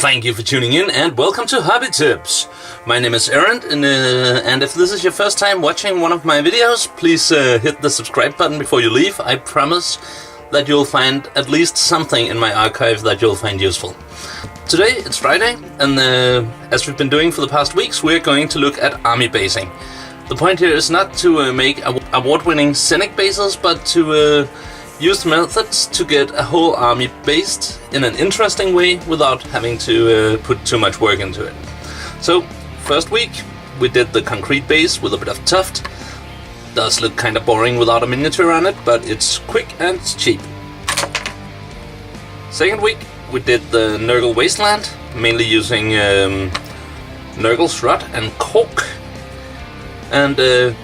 Thank you for tuning in and welcome to Hobby Tips. My name is Aaron and if this is your first time watching one of my videos, please hit the subscribe button before you leave. I promise that you'll find at least something in my archive that you'll find useful. Today it's Friday and as we've been doing for the past weeks, we're going to look at army basing. The point here is not to make award-winning scenic bases, but to use methods to get a whole army based in an interesting way without having to put too much work into it. So, first week we did the concrete base with a bit of tuft. Does look kind of boring without a miniature on it, but it's quick and it's cheap. Second week we did the Nurgle Wasteland, mainly using Nurgle Shrut and Cork. And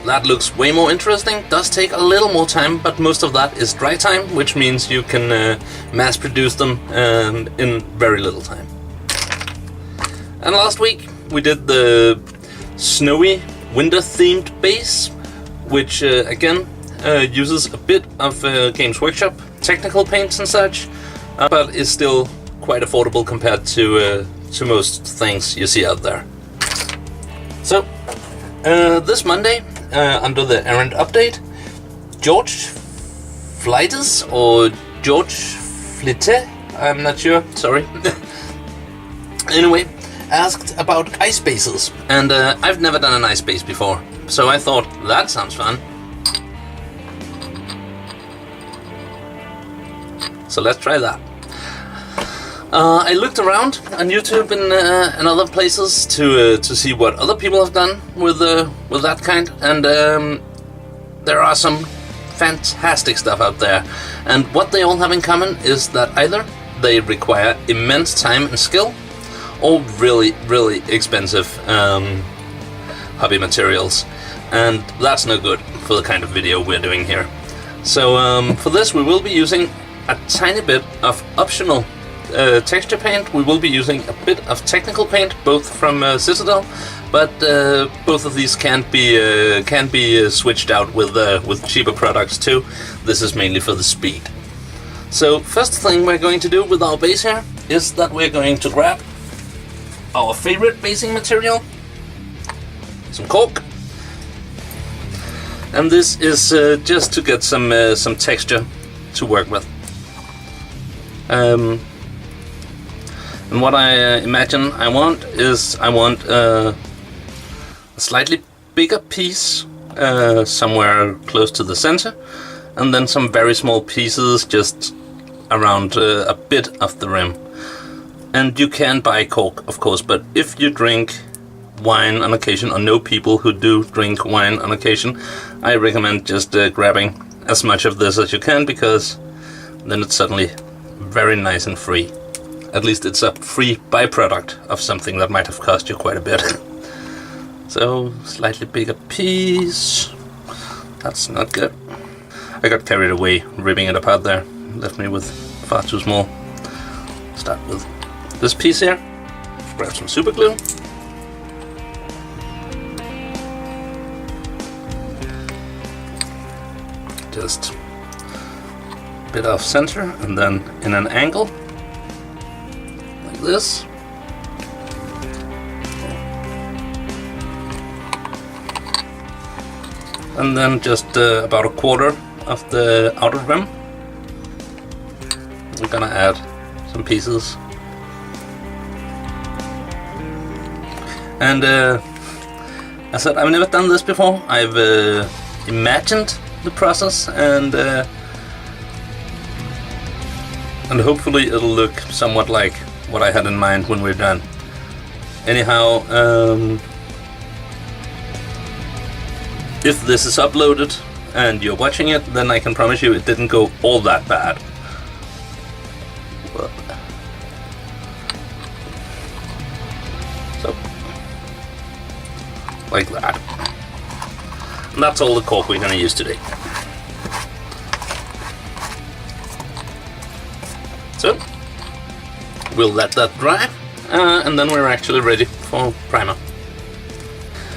that looks way more interesting. Does take a little more time, but most of that is dry time, which means you can mass produce them in very little time. And last week we did the snowy winter themed base, which again uses a bit of Games Workshop technical paints and such, but is still quite affordable compared to most things you see out there. So this Monday, under the errand update, George Flightes or George Flite, I'm not sure, sorry. Anyway, asked about ice bases, and I've never done an ice base before, so I thought that sounds fun. So let's try that. I looked around on YouTube and other places to see what other people have done with that kind, and there are some fantastic stuff out there. And what they all have in common is that either they require immense time and skill, or really expensive hobby materials, and that's no good for the kind of video we're doing here. So for this we will be using a tiny bit of optional texture paint. We will be using a bit of technical paint, both from Citadel, but both of these can be switched out with cheaper products too. This is mainly for the speed. So first thing we're going to do with our base here is that we're going to grab our favorite basing material, some cork, and this is just to get some texture to work with. And what I imagine I want is a slightly bigger piece somewhere close to the center, and then some very small pieces just around a bit of the rim. And you can buy cork, of course, but if you drink wine on occasion, or know people who do drink wine on occasion, I recommend just grabbing as much of this as you can, because then it's suddenly very nice and free. At least it's a free byproduct of something that might have cost you quite a bit. So, slightly bigger piece. That's not good. I got carried away ripping it apart there. Left me with far too small. Start with this piece here. Grab some super glue. Just a bit off center and then in an angle. This. And then just about a quarter of the outer rim. We're gonna add some pieces. And I said I've never done this before. I've imagined the process, and hopefully it'll look somewhat like what I had in mind when we're done. Anyhow, if this is uploaded and you're watching it, then I can promise you it didn't go all that bad. But, so, like that. And that's all the cork we're going to use today. So, we'll let that dry, and then we're actually ready for primer.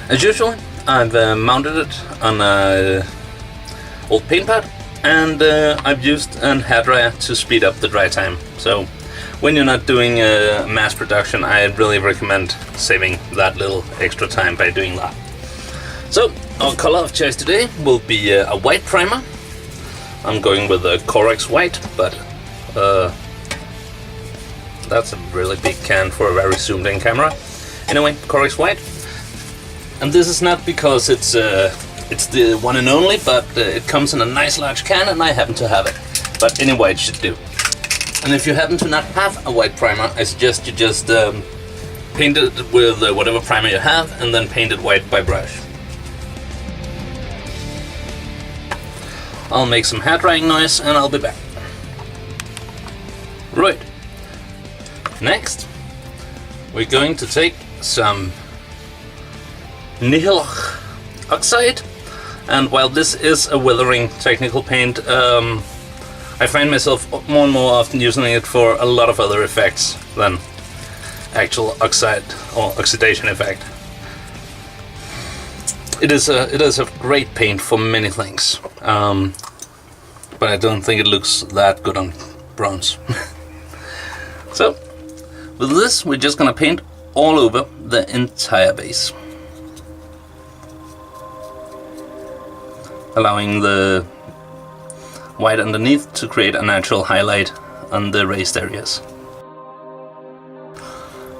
As usual, I've mounted it on an old paint pad, and I've used an hairdryer to speed up the dry time. So when you're not doing mass production, I really recommend saving that little extra time by doing that. So our color of choice today will be a white primer. I'm going with a Corex white, but that's a really big can for a very zoomed in camera. Anyway, Corex white. And this is not because it's the one and only, but it comes in a nice large can and I happen to have it. But anyway, it should do. And if you happen to not have a white primer, I suggest you just paint it with whatever primer you have and then paint it white by brush. I'll make some hair drying noise and I'll be back. Right. Next, we're going to take some Nihil Oxide, and while this is a weathering technical paint, I find myself more and more often using it for a lot of other effects than actual oxide or oxidation effect. It is a great paint for many things, but I don't think it looks that good on bronze. So with this, we're just gonna paint all over the entire base, allowing the white underneath to create a natural highlight on the raised areas.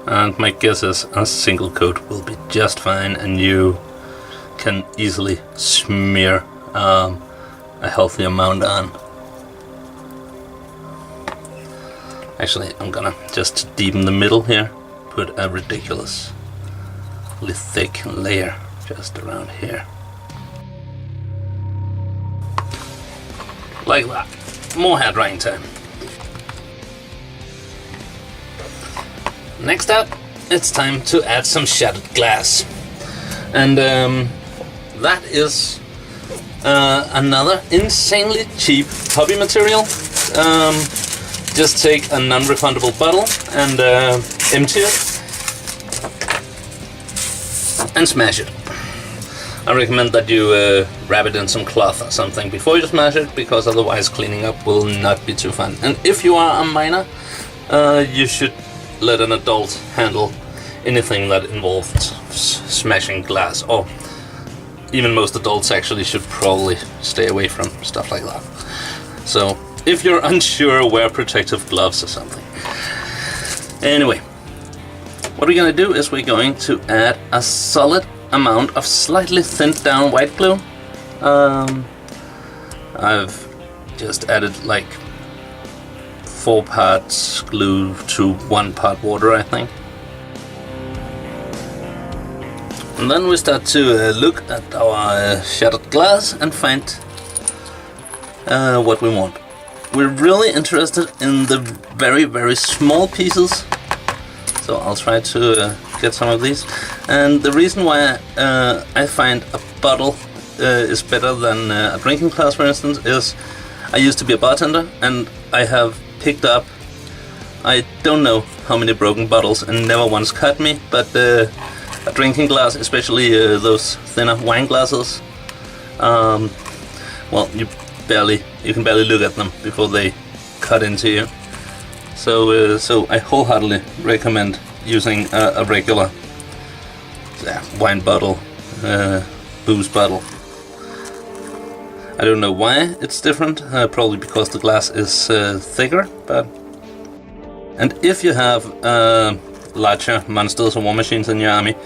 And my guess is a single coat will be just fine, and you can easily smear a healthy amount on. Actually, I'm gonna just deepen the middle here, put a ridiculously thick layer just around here. Like that. More hair drying time. Next up, it's time to add some shattered glass. And that is another insanely cheap hobby material. Just take a non-refundable bottle and empty it and smash it. I recommend that you wrap it in some cloth or something before you smash it, because otherwise cleaning up will not be too fun. And if you are a minor, you should let an adult handle anything that involves smashing glass, or even most adults actually should probably stay away from stuff like that. So if you're unsure, wear protective gloves or something. Anyway, what we're gonna do is we're going to add a solid amount of slightly thinned down white glue. I've just added like 4 parts glue to 1 part water, I think. And then we start to look at our shattered glass and find what we want. We're really interested in the very, very small pieces, so I'll try to get some of these. And the reason why I find a bottle is better than a drinking glass, for instance, is I used to be a bartender, and I have picked up I don't know how many broken bottles, and never once cut me, but a drinking glass, especially those thinner wine glasses, well, you can barely look at them before they cut into you. So I wholeheartedly recommend using a regular wine bottle, booze bottle. I don't know why it's different, probably because the glass is thicker, but... And if you have larger monsters or war machines in your army,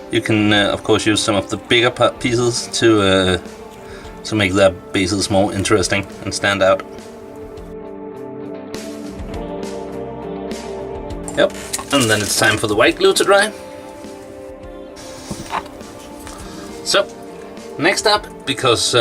you can of course use some of the bigger pieces to make their bases more interesting and stand out. Yep, and then it's time for the white glue to dry. So, next up, because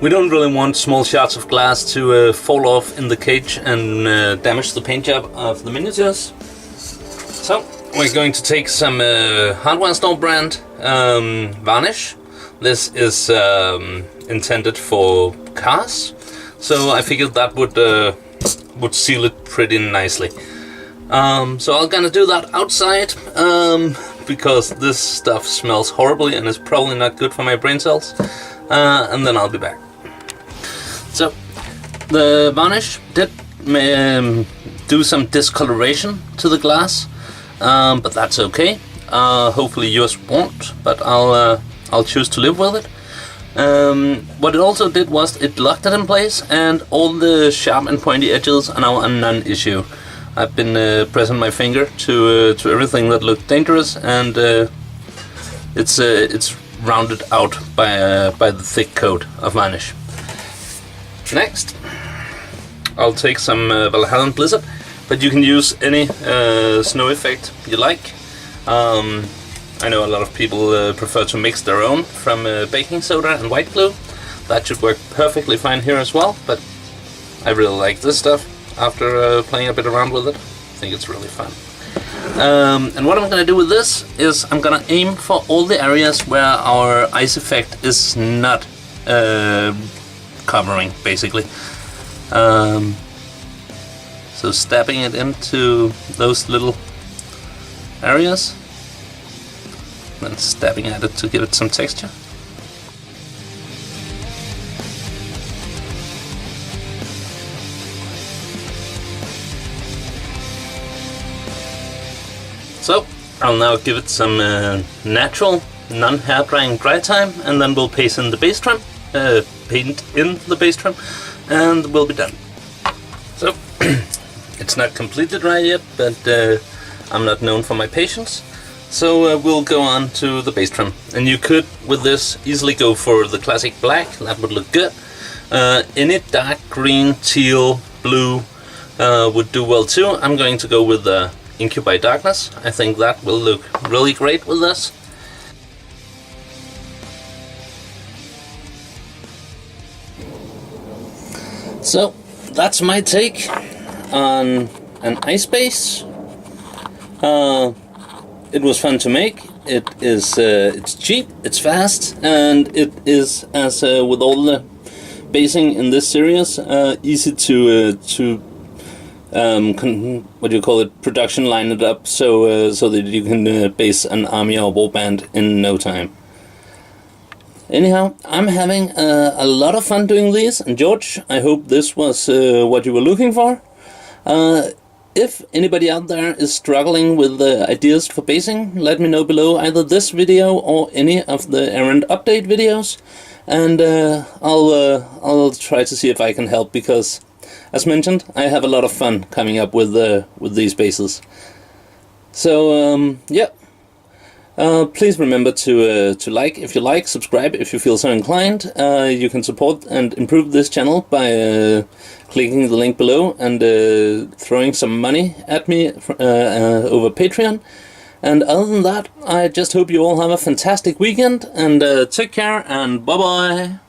we don't really want small shards of glass to fall off in the cage and damage the paint job of the miniatures. So, we're going to take some Hardware Store brand varnish. This is intended for cars, so I figured that would seal it pretty nicely. So I'm gonna do that outside, because this stuff smells horribly and is probably not good for my brain cells, and then I'll be back. So the varnish did do some discoloration to the glass, but that's okay. Hopefully yours won't, but I'll choose to live with it. What it also did was it locked it in place, and all the sharp and pointy edges are now a non-issue. I've been pressing my finger to everything that looked dangerous, and it's rounded out by the thick coat of varnish. Next, I'll take some Valhalla Blizzard, but you can use any snow effect you like. I know a lot of people prefer to mix their own from baking soda and white glue. That should work perfectly fine here as well, but I really like this stuff after playing a bit around with it. I think it's really fun. And what I'm going to do with this is I'm going to aim for all the areas where our ice effect is not covering, basically. So stabbing it into those little areas, then stabbing at it to give it some texture. So I'll now give it some natural, non-hair drying dry time, and then we'll paint in the base trim, and we'll be done. So it's not completely dry yet, but I'm not known for my patience. So we'll go on to the base trim, and you could with this easily go for the classic black. That would look good. Any dark green, teal, blue would do well too. I'm going to go with the Incubi Darkness. I think that will look really great with this. So that's my take on an ice base. It was fun to make. It is it's cheap, it's fast, and it is, as with all the basing in this series, easy to what do you call it, production line it up, so that you can base an army or warband in no time. Anyhow, I'm having a lot of fun doing these, and George, I hope this was what you were looking for. If anybody out there is struggling with ideas for basing, let me know below either this video or any of the errand update videos, and I'll try to see if I can help, because, as mentioned, I have a lot of fun coming up with these bases. So yeah, please remember to like if you like, subscribe if you feel so inclined. You can support and improve this channel by clicking the link below and throwing some money at me over Patreon. And other than that, I just hope you all have a fantastic weekend, and take care, and bye bye.